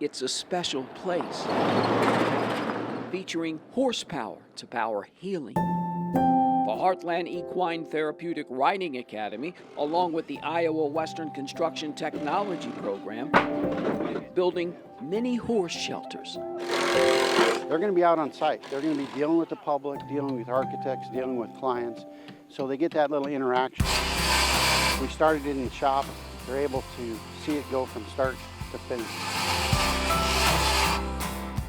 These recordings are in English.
It's a special place, featuring horsepower to power healing. The Heartland Equine Therapeutic Riding Academy, along with the Iowa Western Construction Technology Program, building mini horse shelters. They're going to be out on site. They're going to be dealing with the public, dealing with architects, dealing with clients, so they get that little interaction. We started it in the shop. They're able to see it go from start to finish.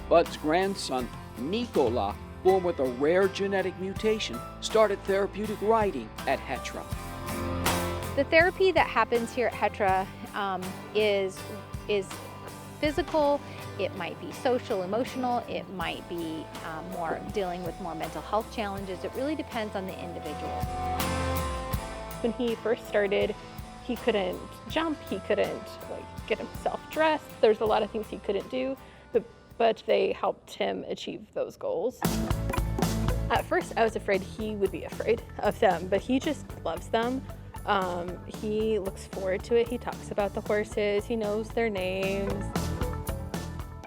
Bud's grandson, Nikola, born with a rare genetic mutation, started therapeutic riding at HETRA. The therapy that happens here at HETRA is physical, it might be social, emotional, it might be more dealing with more mental health challenges. It really depends on the individual. When he first started, he couldn't jump, he couldn't get himself dressed. There's a lot of things he couldn't do, but they helped him achieve those goals. At first, I was afraid he would be afraid of them, but he just loves them. He looks forward to it. He talks about the horses. He knows their names.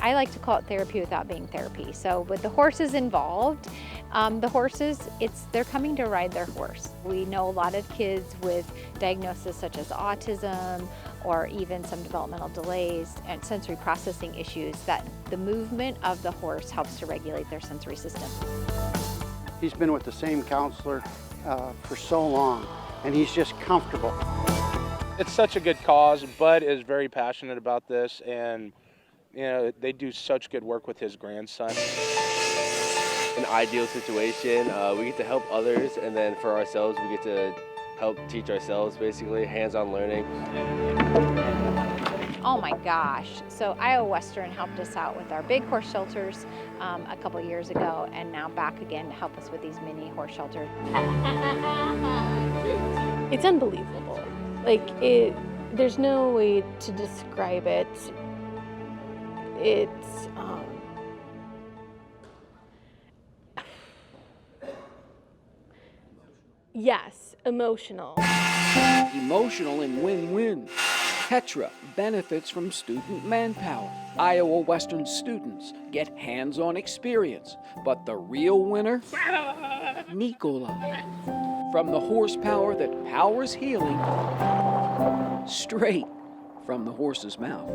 I like to call it therapy without being therapy. So with the horses involved, the horses, they're coming to ride their horse. We know a lot of kids with diagnoses such as autism or even some developmental delays and sensory processing issues, that the movement of the horse helps to regulate their sensory system. He's been with the same counselor for so long, and he's just comfortable. It's such a good cause. Bud is very passionate about this, and they do such good work with his grandson. An ideal situation. We get to help others, and then for ourselves, we get to help teach ourselves, basically, hands-on learning. Oh my gosh. So Iowa Western helped us out with our big horse shelters a couple years ago, and now back again to help us with these mini horse shelters. It's unbelievable. There's no way to describe it. It's yes, emotional. Emotional and win-win. HETRA benefits from student manpower. Iowa Western students get hands-on experience. But the real winner? Nikola. From the horsepower that powers healing, straight from the horse's mouth.